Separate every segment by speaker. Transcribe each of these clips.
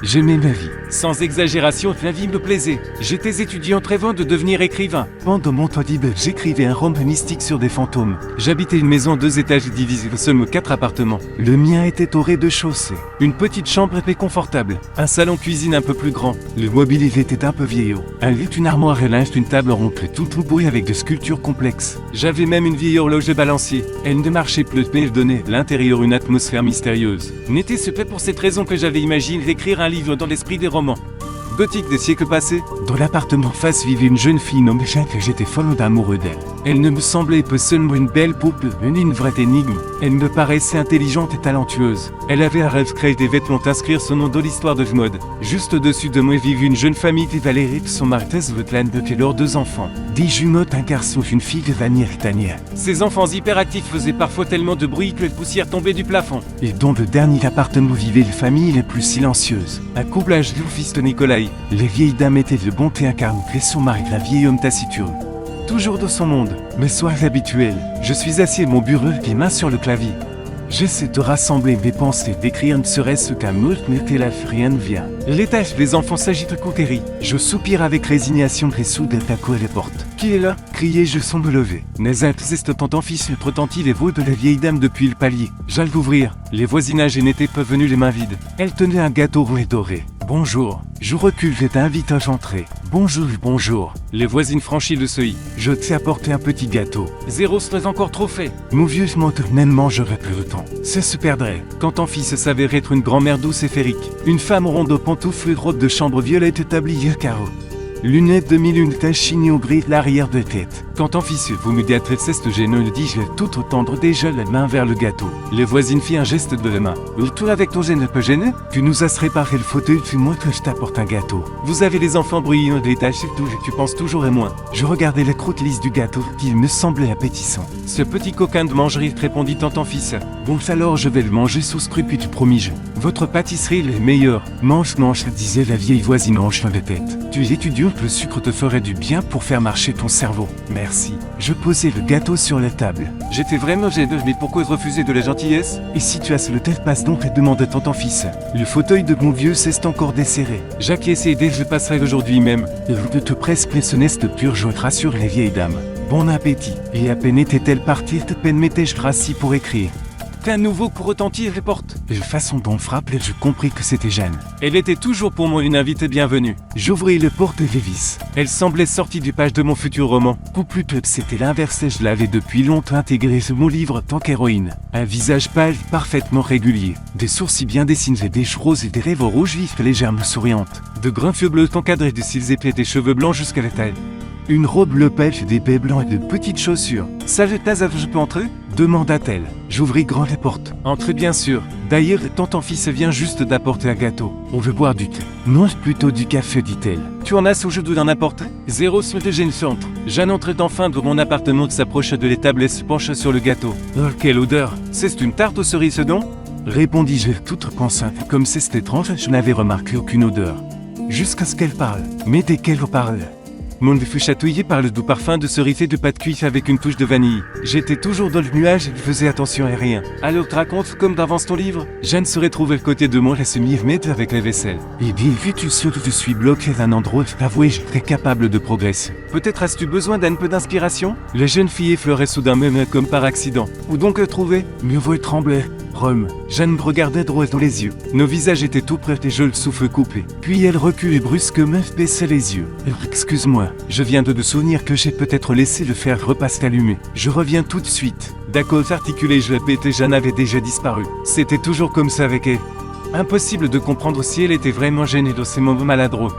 Speaker 1: J'aimais ma vie.
Speaker 2: Sans exagération, la vie me plaisait. J'étais étudiant rêvant de devenir écrivain.
Speaker 1: Pendant mon temps libre, j'écrivais un roman mystique sur des fantômes.
Speaker 2: J'habitais une maison 2 étages divisée en seulement 4 appartements.
Speaker 1: Le mien était au rez-de-chaussée.
Speaker 2: Une petite chambre épais confortable. Un salon-cuisine un peu plus grand.
Speaker 1: Le mobilier était un peu vieillot. Un lit, une armoire et linge, une table ronde, tout bruit avec des sculptures complexes.
Speaker 2: J'avais même une vieille horloge balancier. Elle ne marchait plus, mais elle donnait l'intérieur une atmosphère mystérieuse. N'était-ce pas pour cette raison que j'avais imaginé d'écrire un livre dans l'esprit des romans gothiques des siècles passés?
Speaker 1: Dans l'appartement face vivait une jeune fille nommée Jeanne que j'étais folle d'amoureux d'elle. Elle ne me semblait pas seulement une belle poupée, mais une vraie énigme. Elle me paraissait intelligente et talentueuse. Elle avait un rêve, créer des vêtements, inscrire son nom dans l'histoire de mode. Juste au-dessus de moi vivait une jeune famille de Valérie, son mari Vetland et leurs 2 enfants. 10 jumeaux, un garçon, une fille de Vanier et Tania.
Speaker 2: Ces enfants hyperactifs faisaient parfois tellement de bruit que la poussière tombait du plafond.
Speaker 1: Et dans le dernier appartement vivait la famille les plus silencieuses.
Speaker 2: Un couple âgé, le fils de Nicolai.
Speaker 1: Les vieilles dames étaient de bonté incarnée et son mari, un vieil homme taciturne. Toujours dans son monde, mes soirs habituels, je suis assis à mon bureau, les mains sur le clavier. J'essaie de rassembler mes pensées, d'écrire ne serait-ce qu'un mot, mais là, rien ne vient.
Speaker 2: Les tâches, les enfants s'agitent côtérie.
Speaker 1: Je soupire avec résignation et soudain taco à la porte. Qui est là? Criai-je sans me lever. Nazette tant fils retentit les voix de la vieille dame depuis le palier. J'allais l'ouvrir. Les voisinages n'étaient pas venus les mains vides. Elle tenait un gâteau rond et doré. Bonjour. Je recule et t'invite à j'entrer. Bonjour, bonjour.
Speaker 2: Les voisines franchissent le seuil.
Speaker 1: Je t'ai apporté un petit gâteau.
Speaker 2: Zéro serait encore trop fait.
Speaker 1: Mon vieux m'en j'aurais plus le temps. Ça se perdrait.
Speaker 2: Quand ton fils s'avérait être une grand-mère douce et férique.
Speaker 1: Une femme ronde aux pantoufles, robe de chambre violette et tablier carreau. Lunettes de mille tache chignon gris, l'arrière de tête.
Speaker 2: Quand ton fils vous me dites cette gêneux, le dis-je tout tendre déjà la main vers le gâteau. Les voisines firent un geste de la main.
Speaker 1: Toi avec ton gêne peu gêné? Tu nous as réparé le fauteuil, puis moi que je t'apporte un gâteau.
Speaker 2: Vous avez les enfants bruyants des tâches et tout, tu penses toujours à moi.
Speaker 1: Je regardais la croûte lisse du gâteau, qui me semblait appétissant.
Speaker 2: Ce petit coquin de mangerie, répondit ton fils.
Speaker 1: Bon alors je vais le manger sous scrupule, promis-je. Votre pâtisserie est meilleure. Mange, disait la vieille voisine en hochant la tête. Tu es étudiant, le sucre te ferait du bien pour faire marcher ton cerveau. Merci. Je posais le gâteau sur la table.
Speaker 2: J'étais vraiment gêneux, mais pourquoi refuser de la gentillesse?
Speaker 1: Et si tu as le tête, passe donc et demande à ton fils. Le fauteuil de mon vieux s'est encore desserré.
Speaker 2: J'acquiesce et dès je passerai aujourd'hui même.
Speaker 1: Ne te presse plus, ce n'est de pur joie, rassure les vieilles dames. Bon appétit. Et à peine était-elle partie, à peine m'étais-je rassis pour écrire.
Speaker 2: Qu'un nouveau coup retentit les portes.
Speaker 1: De façon dont frappe, je compris que c'était Jeanne.
Speaker 2: Elle était toujours pour moi une invitée bienvenue.
Speaker 1: J'ouvris le porte et les vis.
Speaker 2: Elle semblait sortie du page de mon futur roman.
Speaker 1: Ou plutôt c'était l'inverse, je l'avais depuis longtemps intégré sur mon livre tant qu'héroïne. Un visage pâle, parfaitement régulier. Des sourcils bien dessinés, des cheveux roses et des rêves rouges vifs légèrement souriantes.
Speaker 2: De grands yeux bleus encadrés de cils épais et des cheveux blancs jusqu'à la taille.
Speaker 1: Une robe le pêche, des baies blancs et de petites chaussures.
Speaker 2: Salut Tazaf, je peux entrer?
Speaker 1: Demanda-t-elle. J'ouvris grand la porte.
Speaker 2: Entrez bien sûr.
Speaker 1: D'ailleurs, ton fils vient juste d'apporter un gâteau. On veut boire du thé. Non, plutôt du café, dit-elle.
Speaker 2: Tu en as sous je dois en apporter? Zéro se de gêne centre. Jeanne entrait enfin dans mon appartement, s'approcha de l'étable et se pencha sur le gâteau. Oh, quelle odeur! C'est une tarte aux cerises, non?
Speaker 1: Répondis-je toute pensante. Comme c'est étrange, je n'avais remarqué aucune odeur. Jusqu'à ce qu'elle parle. Mais dès qu'elle parle,
Speaker 2: mon nez fut chatouillé par le doux parfum de cerise et de pâte cuite avec une touche de vanille. J'étais toujours dans le nuage et faisais attention à rien. Alors te raconte comme d'avance ton livre? Jeanne se retrouvait à côté de moi et se mit avec la vaisselle.
Speaker 1: Eh bien, vu-tu sûr que je suis bloqué à un endroit, avouez, je serais capable de progresser.
Speaker 2: Peut-être as-tu besoin d'un peu d'inspiration? La jeune fille effleurait soudain même comme par accident. Où donc le trouver?
Speaker 1: Mieux vaut trembler. Rome. Jeanne me regardait droit dans les yeux.
Speaker 2: Nos visages étaient tout près et je le souffle coupé.
Speaker 1: Puis elle recule et brusquement baissait les yeux. Excuse-moi, je viens de me souvenir que j'ai peut-être laissé le fer repasser allumé. Je reviens tout de suite.
Speaker 2: D'accord, articulé, je répétais, Jeanne avait déjà disparu. C'était toujours comme ça avec elle. Impossible de comprendre si elle était vraiment gênée dans ces moments maladroits.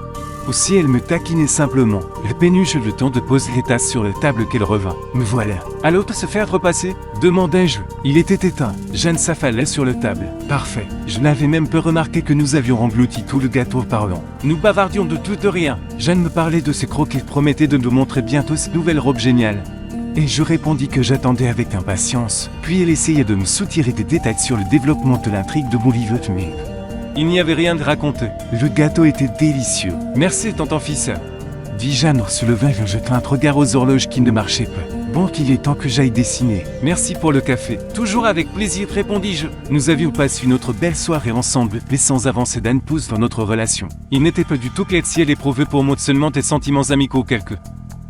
Speaker 1: Ou si elle me taquinait simplement. La péniche le temps de poser les tasses sur la table qu'elle revint. Me voilà.
Speaker 2: Allô, se faire repasser?
Speaker 1: Demandai-je. Il était éteint. Jeanne s'affalait sur la table. Parfait. Je n'avais même pas remarqué que nous avions englouti tout le gâteau parlant.
Speaker 2: Nous bavardions de tout et de rien.
Speaker 1: Jeanne me parlait de ses croquis et promettait de nous montrer bientôt cette nouvelle robe géniale. Et je répondis que j'attendais avec impatience. Puis elle essayait de me soutirer des détails sur le développement de l'intrigue de mon livre. Mais
Speaker 2: il n'y avait rien de raconter.
Speaker 1: Le gâteau était délicieux.
Speaker 2: Merci, tonton fils.
Speaker 1: Dit Jeanne en se levant et en jetant un regard aux horloges qui ne marchaient pas. Bon qu'il est temps que j'aille dessiner.
Speaker 2: Merci pour le café. Toujours avec plaisir, répondis-je.
Speaker 1: Nous avions passé une autre belle soirée ensemble, mais sans avancer d'un pouce dans notre relation.
Speaker 2: Il n'était pas du tout clair si elle éprouvait pour moi seulement des sentiments amicaux quelques.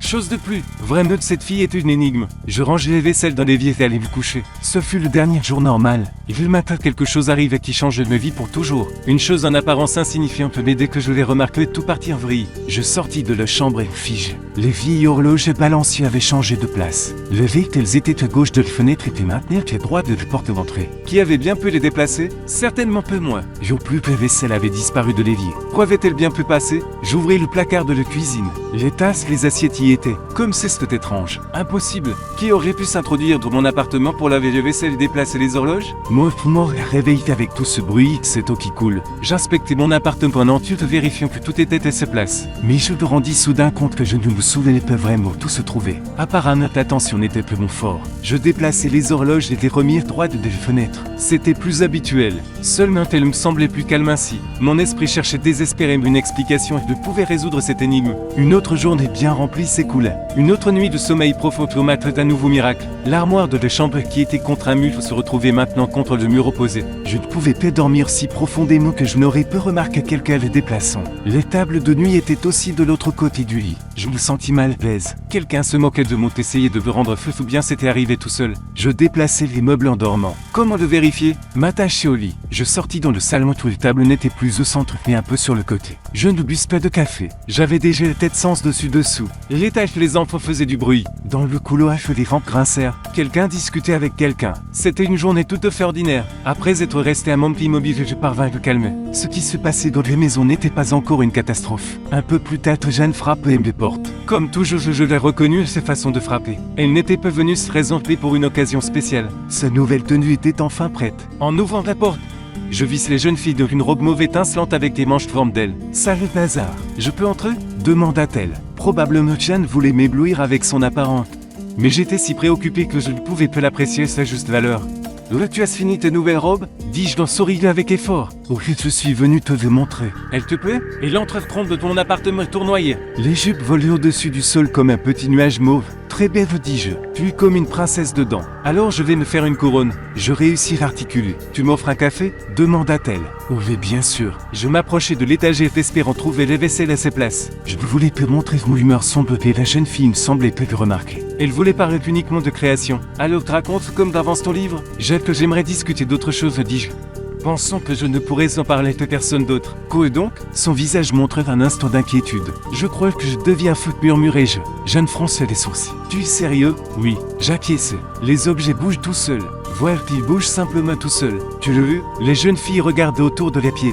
Speaker 2: Chose de plus, vraiment cette fille est une énigme. Je rangeais les vaisselles dans l'évier et allais me coucher.
Speaker 1: Ce fut le dernier jour normal.
Speaker 2: Et le matin, quelque chose arrive qui change ma vie pour toujours. Une chose en apparence insignifiante, mais dès que je l'ai remarqué, tout partit en vrille.
Speaker 1: Je sortis de la chambre et fige. Les vieilles horloges et balanciers avaient changé de place. Les elles étaient à gauche de la fenêtre et maintenant à droite de la porte d'entrée.
Speaker 2: Qui avait bien pu les déplacer? Certainement peu moins.
Speaker 1: Jour plus que la vaisselle avait disparu de l'évier.
Speaker 2: Quoi avait-elle bien pu passer?
Speaker 1: J'ouvris le placard de la cuisine. Les tasses, les assiettes y étaient.
Speaker 2: Comme c'est étrange. Impossible. Qui aurait pu s'introduire dans mon appartement pour laver les vaisselles et déplacer les horloges?
Speaker 1: Moi, réveillé avec tout ce bruit, cette eau qui coule.
Speaker 2: J'inspectais mon appartement en entier, vérifiant que tout était à sa place.
Speaker 1: Mais je me rendis soudain compte que je ne me souvenais pas vraiment où tout se trouvait. Apparemment, l'attention n'était plus mon fort. Je déplaçais les horloges et les remis droites des fenêtres.
Speaker 2: C'était plus habituel. Seulement elle me semblait plus calme ainsi. Mon esprit cherchait désespérément une explication et ne pouvait résoudre cette énigme.
Speaker 1: Une autre journée bien remplie s'écoula.
Speaker 2: Une autre nuit de sommeil profond au matin d'un nouveau miracle. L'armoire de la chambre qui était contre un mur se retrouvait maintenant contre le mur opposé.
Speaker 1: Je ne pouvais pas dormir si profondément que je n'aurais pas remarqué quelqu'un le déplaçant. Les tables de nuit étaient aussi de l'autre côté du lit. Je me sentis mal à l'aise.
Speaker 2: Quelqu'un se moquait de moi, essayait de me rendre fou ou bien c'était arrivé tout seul.
Speaker 1: Je déplaçais les meubles en dormant.
Speaker 2: Comment le vérifier?
Speaker 1: M'attacher au lit. Je sortis dans le salon où les tables n'étaient plus au centre mais un peu sur le côté. Je ne bus pas de café. J'avais déjà la tête sens dessus-dessous.
Speaker 2: L'étage, les enfants faisaient du bruit.
Speaker 1: Dans le couloir, les rampes grincèrent. Quelqu'un discutait avec quelqu'un.
Speaker 2: C'était une journée tout à fait ordinaire. Après être resté un moment immobile, je parvins à me calmer.
Speaker 1: Ce qui se passait dans les maisons n'était pas encore une catastrophe. Un peu plus tard, Jeanne frappait mes portes.
Speaker 2: Comme toujours, je l'ai reconnue à ses façons de frapper. Elle n'était pas venue se présenter pour une occasion spéciale.
Speaker 1: Sa nouvelle tenue était enfin prête.
Speaker 2: En ouvrant la porte, je vis les jeunes filles dans une robe mauve étincelante avec des manches forme d'ailes.
Speaker 1: Salut Nazar.
Speaker 2: Je peux entrer?
Speaker 1: Demanda-t-elle. Probablement Jeanne voulait m'éblouir avec son apparence.
Speaker 2: Mais j'étais si préoccupé que je ne pouvais pas l'apprécier à sa juste valeur. Là, tu as fini tes nouvelles robes? Dis-je en souriant avec effort.
Speaker 1: Oui, je suis venu te les montrer.
Speaker 2: Elle te plaît? Et l'entretrompe de ton appartement tournoyait.
Speaker 1: Les jupes volaient au-dessus du sol comme un petit nuage mauve. Très belle, dis-je. Tu es comme une princesse dedans.
Speaker 2: Alors je vais me faire une couronne.
Speaker 1: Je réussis à articuler.
Speaker 2: Tu m'offres un café?
Speaker 1: Demanda-t-elle. Oui, bien sûr.
Speaker 2: Je m'approchai de l'étagère espérant trouver les vaisselles à ses places.
Speaker 1: Je voulais te montrer mon humeur sombre et la jeune fille ne semblait pas le remarquer.
Speaker 2: Elle voulait parler uniquement de création. Alors te raconte comme d'avance ton livre? J'ai que j'aimerais discuter d'autre chose, dis-je. Pensant que je ne pourrais en parler à personne d'autre. Quoi donc?
Speaker 1: Son visage montrait un instant d'inquiétude. Je crois que je deviens fou, murmurai-je. Jeanne fronçait les sourcils. Tu es sérieux?
Speaker 2: Oui.
Speaker 1: J'acquiesçais. Les objets bougent tout seuls. Voire qu'ils bougent simplement tout seuls.
Speaker 2: Tu l'as vu?
Speaker 1: Les jeunes filles regardaient autour de la pièce.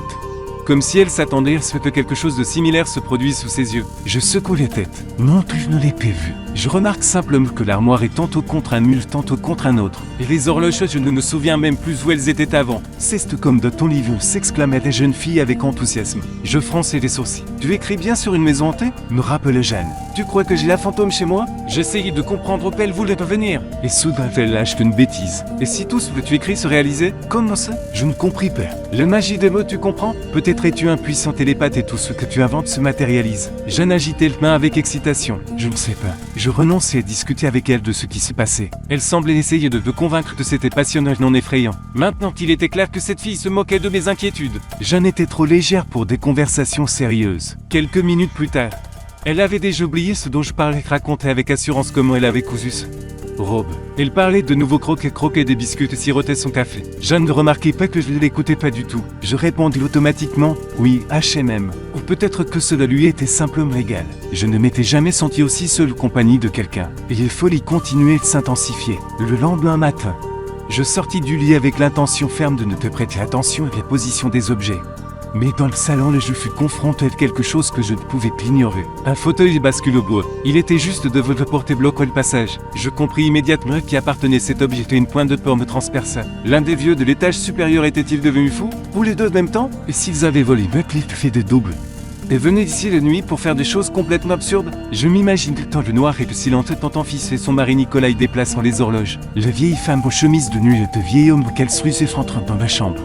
Speaker 2: Comme si elle s'attendait à ce que quelque chose de similaire se produise sous ses yeux.
Speaker 1: Je secoue la tête. Non, je ne l'ai pas vu. Je remarque simplement que l'armoire est tantôt contre un mur, tantôt contre un autre.
Speaker 2: Et les horloges, je ne me souviens même plus où elles étaient avant.
Speaker 1: C'est comme dans ton livre, s'exclamait la jeune fille avec enthousiasme.
Speaker 2: Je fronçai les sourcils. Tu écris bien sur une maison hantée?
Speaker 1: Me rappelait Jeanne.
Speaker 2: Tu crois que j'ai la fantôme chez moi? J'essayais de comprendre où elle voulait venir.
Speaker 1: Et soudain, elle lâche une bêtise.
Speaker 2: Et si tout ce que tu écris se réalisait?
Speaker 1: Comment ça? Je ne compris pas.
Speaker 2: La magie des mots, tu comprends?
Speaker 1: Peut-être es-tu un puissant télépathe et tout ce que tu inventes se matérialise.
Speaker 2: Jeanne agitait le main avec excitation.
Speaker 1: Je ne sais pas. Je renonçais à discuter avec elle de ce qui s'est passé.
Speaker 2: Elle semblait essayer de te convaincre que c'était passionnant et non effrayant. Maintenant qu'il était clair que cette fille se moquait de mes inquiétudes.
Speaker 1: Jeanne était trop légère pour des conversations sérieuses.
Speaker 2: Quelques minutes plus tard, elle avait déjà oublié ce dont je parlais, racontait avec assurance comment elle avait cousu ce robe. Elle parlait de nouveaux croquets des biscuits et sirotait son café.
Speaker 1: Jeanne ne remarquait pas que je ne l'écoutais pas du tout. Je répondis automatiquement, oui, H&M. Ou peut-être que cela lui était simplement égal. Je ne m'étais jamais senti aussi seul en compagnie de quelqu'un. Et les folies continuaient de s'intensifier. Le lendemain matin, je sortis du lit avec l'intention ferme de ne te prêter attention à la position des objets. Mais dans le salon, je fus confronté à quelque chose que je ne pouvais plus ignorer.
Speaker 2: Un fauteuil bascule au bois. Il était juste devant le porte-bloc le passage. Je compris immédiatement qui appartenait cet objet et une pointe de porc me transperça. L'un des vieux de l'étage supérieur était-il devenu fou? Ou les deux en même temps?
Speaker 1: Et s'ils avaient volé Buckley fait des doubles?
Speaker 2: Et venait ici la nuit pour faire des choses complètement absurdes?
Speaker 1: Je m'imagine dans le noir et le silence tentant fils et son mari Nicolas déplaçant les horloges. La vieille femme aux chemises de nuit et le vieil homme qu'elle se rentrant dans la chambre.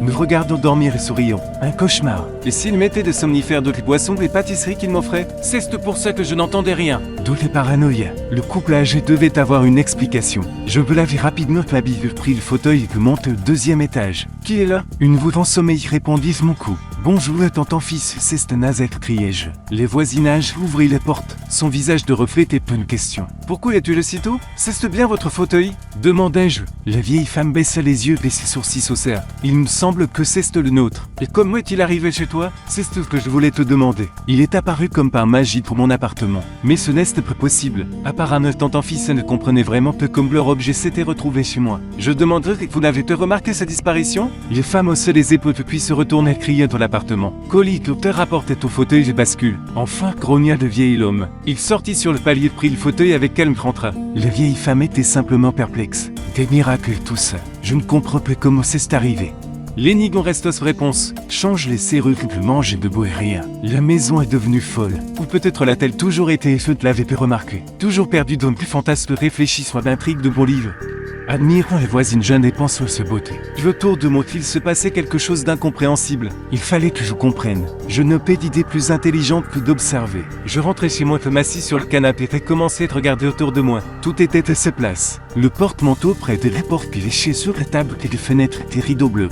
Speaker 1: me regardant dormir et souriant. Un cauchemar.
Speaker 2: Et s'il mettait des somnifères, d'autres boissons et pâtisseries qu'il m'offrait? C'est pour ça que je n'entendais rien.
Speaker 1: D'où les paranoïas. Le couple âgé devait avoir une explication. Je me lavais rapidement ma bille, pris le fauteuil et monte au 2e étage.
Speaker 2: Qui est là?
Speaker 1: Une voix en sommeil répondit mon coup. Bonjour, tonton fils, c'est Nazette, criai-je. Les voisinages ouvrit les portes. Son visage de reflétait peu de questions.
Speaker 2: Pourquoi es-tu le sitôt? C'est bien votre fauteuil?
Speaker 1: Demandai-je. La vieille femme baissa les yeux et ses sourcils s'haussèrent. Il me semble que c'est le nôtre.
Speaker 2: Et comment est-il arrivé chez toi?
Speaker 1: C'est ce que je voulais te demander. Il est apparu comme par magie pour mon appartement. Mais ce n'est pas possible. Apparemment, tonton fils ne comprenait vraiment peu comme leur objet s'était retrouvé chez moi.
Speaker 2: Je demanderai que vous n'avez pas remarqué sa disparition?
Speaker 1: Les femmes haussaient les épaules puis se retournaient criant dans l'appartement. Colis que te rapportait au fauteuil et bascule. Enfin, grogna le vieil homme.
Speaker 2: Il sortit sur le palier, prit le fauteuil avec calme, rentra.
Speaker 1: La vieille femme était simplement perplexe. Des miracles tout ça. Je ne comprends pas comment c'est arrivé.
Speaker 2: L'énigme reste sans réponse.
Speaker 1: Change les serrures, je mange et debout et rien. La maison est devenue folle.
Speaker 2: Ou peut-être l'a-t-elle toujours été et je ne l'avais pas remarqué.
Speaker 1: Toujours perdu dans le plus fantasme réfléchi soit d'intrigue de bon livre. Admirant les voisines jeunes et pensant se beauté.
Speaker 2: Autour de moi, il se passait quelque chose d'incompréhensible.
Speaker 1: Il fallait que je comprenne. Je n'ai pas d'idée plus intelligente que d'observer.
Speaker 2: Je rentrais chez moi, m'assis sur le canapé et commençais à regarder autour de moi.
Speaker 1: Tout était à sa place. Le porte-manteau près de la porte léché sur la table et les fenêtres étaient rideaux bleus.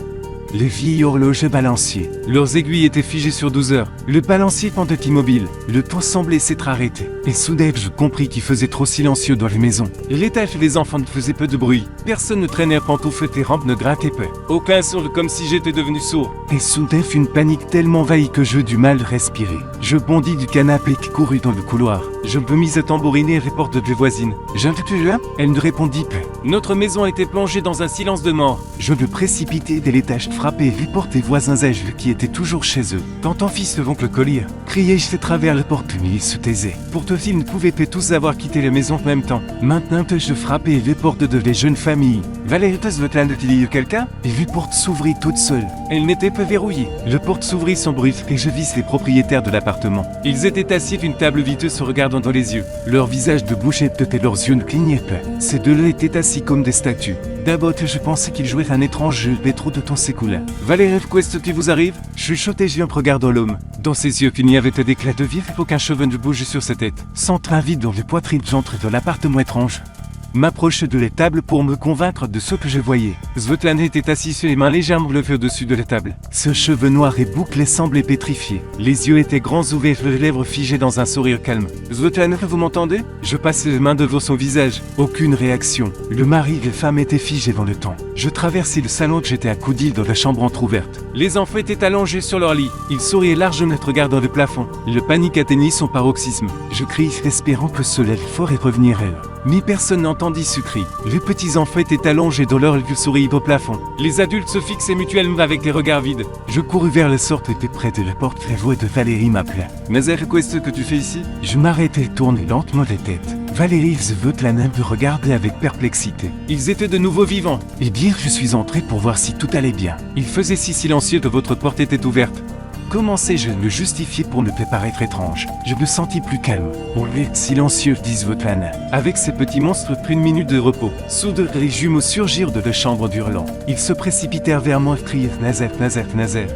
Speaker 1: Les vieilles horloges balancier.
Speaker 2: Leurs aiguilles étaient figées sur 12 heures.
Speaker 1: Le balancier pendait immobile. Le temps semblait s'être arrêté. Et soudain, je compris qu'il faisait trop silencieux dans les maisons.
Speaker 2: L'étage et les enfants ne faisaient peu de bruit. Personne ne traînait pantoufles et rampes ne grattaient pas. Aucun son, comme si j'étais devenu sourd.
Speaker 1: Et soudain, une panique tellement envahie que j'eus du mal à respirer. Je bondis du canapé et courus dans le couloir.
Speaker 2: Je me mis à tambouriner les portes de voisines.
Speaker 1: J'interromps là? Elle ne répondit pas.
Speaker 2: Notre maison était plongée dans un silence de mort.
Speaker 1: Je me précipitai dès l'étage, frappé les portes des voisins âgés qui étaient toujours chez eux. Tonton fils de l'oncle Collier, criai-je à travers la porte, mais ils se taisaient.
Speaker 2: Pourtant, ils ne pouvaient pas tous avoir quitté la maison en même temps.
Speaker 1: Maintenant, je frappais les portes de les jeunes familles.
Speaker 2: Valérie, veut-il quelqu'un?
Speaker 1: Et les portes s'ouvrit toutes seules.
Speaker 2: Elle n'était pas verrouillée.
Speaker 1: Le porte s'ouvrit sans bruit et je vis les propriétaires de l'appartement.
Speaker 2: Ils étaient assis à une table viteuse se regardant dans les yeux.
Speaker 1: Leur visage de bouche et leurs yeux ne clignaient pas. Ces deux-là étaient assis comme des statues. D'abord, je pensais qu'ils jouaient un étrange jeu, mais trop de temps s'écoula.
Speaker 2: Valérie, qu'est-ce qui vous arrive?
Speaker 1: Chuchotai-je en regardant l'homme. Dans ses yeux, il n'y avait d'éclat de vif, aucun cheveu ne bougeait sur sa tête. Sans train vide dans les poitrines, j'entre dans l'appartement étrange. M'approche de la table pour me convaincre de ce que je voyais.
Speaker 2: Svetlana était assise sur les mains légèrement levées au-dessus de la table.
Speaker 1: Ce cheveu noir et bouclé semblait pétrifié. Les yeux étaient grands ouverts, les lèvres figées dans un sourire calme.
Speaker 2: Svetlana, vous m'entendez?
Speaker 1: Je passais les mains devant son visage. Aucune réaction. Le mari et la femme étaient figés dans le temps. Je traversai le salon, j'étais accoudi dans la chambre entrouverte.
Speaker 2: Les enfants étaient allongés sur leur lit.
Speaker 1: Ils souriaient largement regardant le plafond. Le panique atteignit son paroxysme. Je criai, espérant que cela ferait revenir elle. Mais personne n'entendit ce cri. Les petits enfants étaient allongés dans leur lit, sourire au plafond.
Speaker 2: Les adultes se fixaient mutuellement avec les regards vides.
Speaker 1: Je courus vers la sorte et près de la porte, la voix de Valérie m'appela.
Speaker 2: Nazaire, qu'est-ce que tu fais ici?
Speaker 1: Je m'arrêtai et tournai lentement la tête. Valérie Svetlana me regardait avec perplexité.
Speaker 2: Ils étaient de nouveau vivants.
Speaker 1: Et bien, je suis entré pour voir si tout allait bien.
Speaker 2: Il faisait si silencieux que votre porte était ouverte.
Speaker 1: Commençai-je à me justifier pour ne pas paraître étrange. Je me sentis plus calme. On est silencieux, dit Svetlana.
Speaker 2: Avec ces petits monstres, prit une minute de repos.
Speaker 1: Soudain, les jumeaux surgirent de la chambre hurlant. Ils se précipitèrent vers moi et crièrent Nazaire, Nazaire, Nazaire.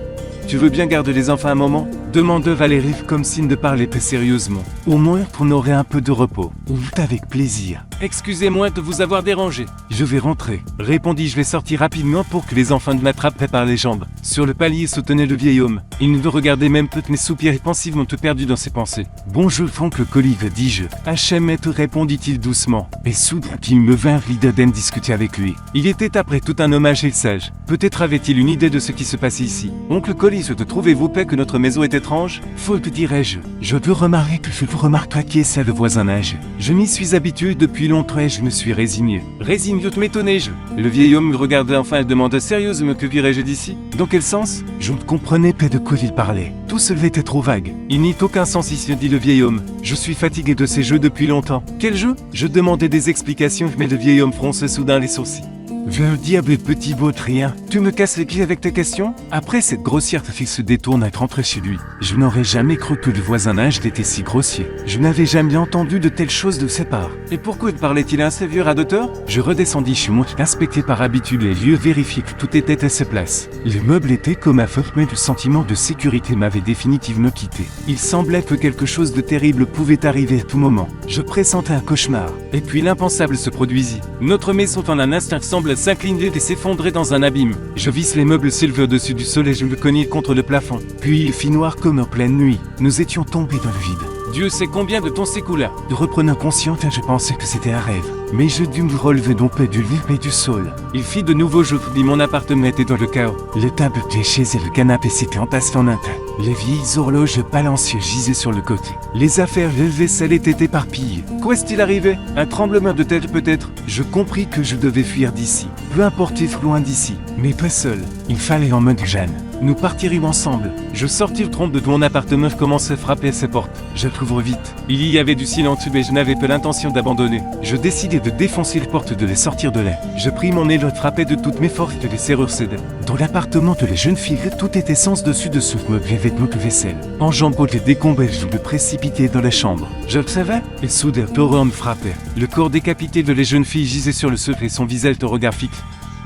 Speaker 2: Tu veux bien garder les enfants un moment?
Speaker 1: Demanda Valérie comme s'il ne parlait pas sérieusement. Au moins, on aurait un peu de repos. Avec plaisir.
Speaker 2: Excusez-moi de vous avoir dérangé.
Speaker 1: Je vais rentrer, répondis-je. Je vais sortir rapidement pour que les enfants ne m'attrapent pas par les jambes. Sur le palier se tenait le vieil homme. Il ne me regardait même pas, mais soupirait pensivement, tout perdu dans ses pensées. Bonjour, oncle Collier, dis-je. HM, répondit-il doucement. Et soudain, il me vint l'idée d'en discuter avec lui. Il était après tout un homme âgé et sage. Peut-être avait-il une idée de ce qui se passait ici. Oncle Collier, se trouvez-vous pas que notre maison est étrange? Faut que dirais-je. Je veux remarquer que je vous remarque qui est ça, le voisinage. Je m'y suis habitué depuis longtemps et je me suis résigné.
Speaker 2: Résigné, m'étonnais-je. Le vieil homme me regardait enfin et demanda sérieusement que virais-je d'ici? Dans quel sens?
Speaker 1: Je ne comprenais pas de quoi il parlait. Tout cela était trop vague.
Speaker 2: Il n'y a aucun sens ici, dit le vieil homme. Je suis fatigué de ces jeux depuis longtemps. Quel jeu? Je demandais des explications, mais le vieil homme fronçait soudain les sourcils.
Speaker 1: Le diable petit beau de rien. Tu me casses les pieds avec tes questions? Après cette grossière fille se détourne à rentrer chez lui. Je n'aurais jamais cru que le voisinage était si grossier. Je n'avais jamais entendu de telles choses de ses parts. Et pourquoi parlait-il à ce vieux radoteur? Je redescendis chez moi, inspecté par habitude les lieux, vérifier que tout était à sa place. Les meubles étaient comme à feu, mais le sentiment de sécurité m'avait définitivement quitté. Il semblait que quelque chose de terrible pouvait arriver à tout moment. Je pressentais un cauchemar. Et puis l'impensable se produisit. Notre maison en un instant semble s'incliner et s'effondrer dans un abîme. Je visse les meubles s'élever au-dessus du sol et je me cognais contre le plafond. Puis il fit noir comme en pleine nuit. Nous étions tombés dans le vide.
Speaker 2: Dieu sait combien de temps s'écoula.
Speaker 1: Reprenant conscience, je pensais que c'était un rêve. Mais je dus me relever non pas du lit mais du sol.
Speaker 2: Il fit de nouveau jour, puis mon appartement était dans le chaos.
Speaker 1: Les tables, les chaises et le canapé s'étaient entassés en un tas. Les vieilles horloges balancières gisaient sur le côté. Les affaires, le vaisselle étaient éparpillées.
Speaker 2: Quoi est-il arrivé? Un tremblement de terre peut-être?
Speaker 1: Je compris que je devais fuir d'ici. Peu importe, loin d'ici. Mais pas seul. Il fallait en mode Jeanne. Nous partirions ensemble.
Speaker 2: Je sortis le trompe de mon appartement, commençais à frapper à ses portes.
Speaker 1: Je l'ouvre vite.
Speaker 2: Il y avait du silence, mais je n'avais pas l'intention d'abandonner.
Speaker 1: Je décidai de défoncer les portes, de les sortir de là. Je pris mon élan, frappais de toutes mes forces et les serrures cédaient. Dans l'appartement de les jeunes filles, tout était sens dessus dessous, meubles et vêtements de vaisselle. En jambes les décombres, je me précipitais dans la chambre. Je le savais, et soudain, l'horreur me frappait.
Speaker 2: Le corps décapité de les jeunes filles gisait sur le sol et son visage au regard fixe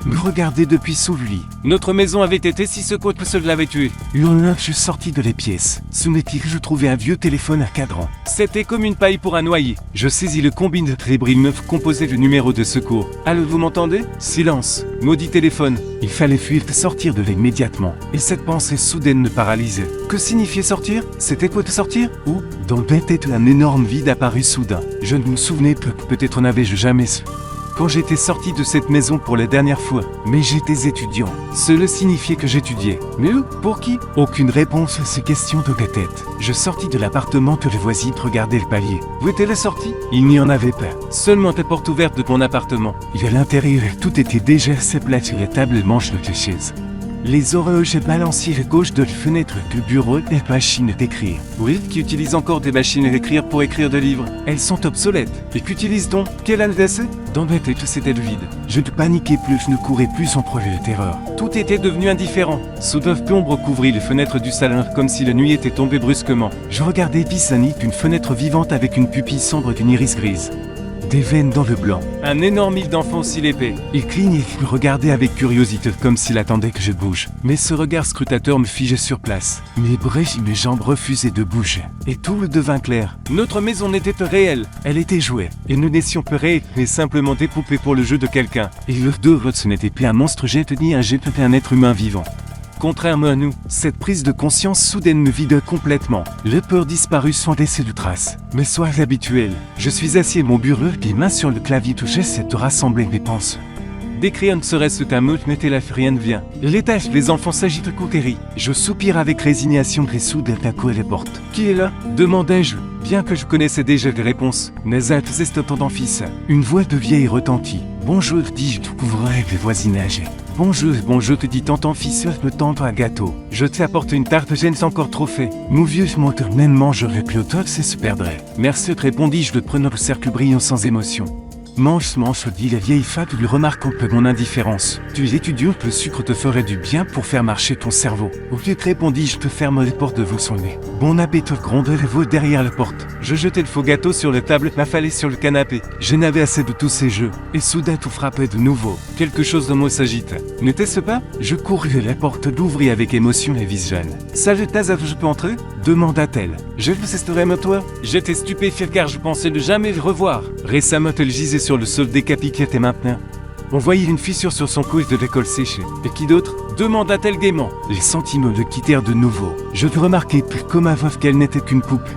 Speaker 1: me regardait depuis sous le lit.
Speaker 2: Notre maison avait été si secouée que seul l'avait tué.
Speaker 1: Hurlant, je sortis de les pièces. Sous mes tirs, je trouvais un vieux téléphone à cadran.
Speaker 2: C'était comme une paille pour un noyer.
Speaker 1: Je saisis le combine de trébris neuf composé du numéro de secours.
Speaker 2: Allô, vous m'entendez?
Speaker 1: Silence.
Speaker 2: Maudit téléphone.
Speaker 1: Il fallait fuir, sortir de là immédiatement. Et cette pensée soudaine me paralysait.
Speaker 2: Que signifiait sortir? C'était quoi de sortir?
Speaker 1: Où? Dans ma tête, un énorme vide apparut soudain. Je ne me souvenais plus, peut-être n'avais-je jamais su. Quand j'étais sorti de cette maison pour la dernière fois, mais j'étais étudiant. Cela signifiait que j'étudiais.
Speaker 2: Mais où? Pour qui?
Speaker 1: Aucune réponse à ces questions de la tête. Je sortis de l'appartement que les voisines regardaient le palier.
Speaker 2: Où était la sortie?
Speaker 1: Il n'y en avait pas.
Speaker 2: Seulement ta porte ouverte de ton appartement.
Speaker 1: Et à l'intérieur, tout était déjà à sa place sur la table et manche de la chaise. Les horloges balancières à gauche de la fenêtre, le bureau et la machine d'écrire.
Speaker 2: Oui, qui utilise encore des machines à écrire pour écrire des livres.
Speaker 1: Elles sont obsolètes.
Speaker 2: Et qu'utilise-t-on? Quelle ADC?
Speaker 1: Dans ma tête, c'était le vide. Je ne paniquais plus, je ne courais plus en proie de terreur.
Speaker 2: Tout était devenu indifférent. Soudain, l'ombre couvrit les fenêtres du salon comme si la nuit était tombée brusquement.
Speaker 1: Je regardais Pisani, une fenêtre vivante avec une pupille sombre d'une iris grise. Des veines dans le blanc.
Speaker 2: Un énorme île d'enfant si l'épée.
Speaker 1: Il clignait, me regardait avec curiosité comme s'il attendait que je bouge. Mais ce regard scrutateur me figeait sur place. Mes bras et mes jambes refusaient de bouger. Et tout me devint clair.
Speaker 2: Notre maison n'était pas réelle.
Speaker 1: Elle était jouée.
Speaker 2: Et nous n'étions pas réels, mais simplement des poupées pour le jeu de quelqu'un.
Speaker 1: Et le deux, ce n'était plus un monstre jet ni un jet, un être humain vivant.
Speaker 2: Contrairement à nous,
Speaker 1: cette prise de conscience soudaine me vide complètement. Le peur disparut sans laisser de traces. Mes soirs habituels. Je suis assis à mon bureau, les mains sur le clavier, j'essaie de rassembler mes pensées.
Speaker 2: D'écrire ne serait-ce qu'un mot, n'était là, rien ne vient.
Speaker 1: Les tâches, les enfants s'agitent côté. Je soupire avec résignation et soudain d'un coup à la porte.
Speaker 2: Qui est là?
Speaker 1: Demandai-je,
Speaker 2: bien que je connaissais déjà les réponses.
Speaker 1: Nazat ton fils. Une voix de vieille retentit. Bonjour, dis-je, tout couvrant avec le voisinage. Bonjour, te dit tonton fils, me tendre un gâteau.
Speaker 2: Je t'apporte une tarte, je n'ai encore trop fait.
Speaker 1: Mon vieux monteur même mangerait plus autant que se perdrait. Merci, répondis-je, le prenant le cercle brillant sans émotion. Mange, dit la vieille femme, lui remarquant peu mon indifférence. Tu es étudiant, le sucre te ferait du bien pour faire marcher ton cerveau. Au lieu de répondis-je, te ferme les portes de vous son nez. Bon appétit, gronda la voix derrière la porte.
Speaker 2: Je jetai le faux gâteau sur la table, m'affalai sur le canapé.
Speaker 1: Je n'avais assez de tous ces jeux, et soudain tout frappait de nouveau.
Speaker 2: Quelque chose de moi s'agite. N'était-ce pas?
Speaker 1: Je courus à la porte, d'ouvrit avec émotion et visage.
Speaker 2: Salut Tazaf, je peux entrer?
Speaker 1: Demanda-t-elle.
Speaker 2: Je le sais à toi. J'étais stupéfié car je pensais ne jamais le revoir.
Speaker 1: Récemment, elle gisait sur le sol décapité et maintenant. On voyait une fissure sur son cou et de l'école séchée.
Speaker 2: Et qui d'autre? Demanda-t-elle gaiement.
Speaker 1: Les sentiments le quittèrent de nouveau. Je ne remarquai plus comme avant qu'elle n'était qu'une poupe.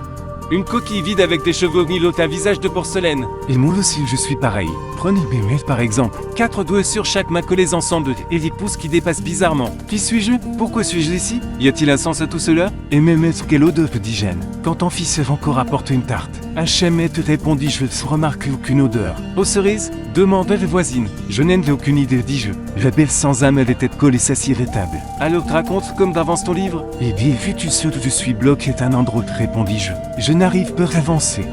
Speaker 2: Une coquille vide avec des cheveux au un visage de porcelaine.
Speaker 1: Et moi aussi je suis pareil. Prenez mes mains par exemple.
Speaker 2: 4 doigts sur chaque main collés ensemble et les pouces qui dépassent bizarrement. Qui suis-je? Pourquoi suis-je ici? Y a-t-il un sens à tout cela?
Speaker 1: Et même quelle odeur, dit Jeanne. Quand ton fils avait encore apporté une tarte. H.M. te répondis-je, ne remarque aucune odeur.
Speaker 2: Aux cerises? Demanda la voisine.
Speaker 1: Je n'en ai aucune idée, dis-je. La belle sans âme avait tête collée s'assied à table.
Speaker 2: Alors raconte comme d'avance ton livre.
Speaker 1: Eh bien, vu-tu ce que je suis bloqué à un endroit, répondis-je. Je n'arrive pas à avancer.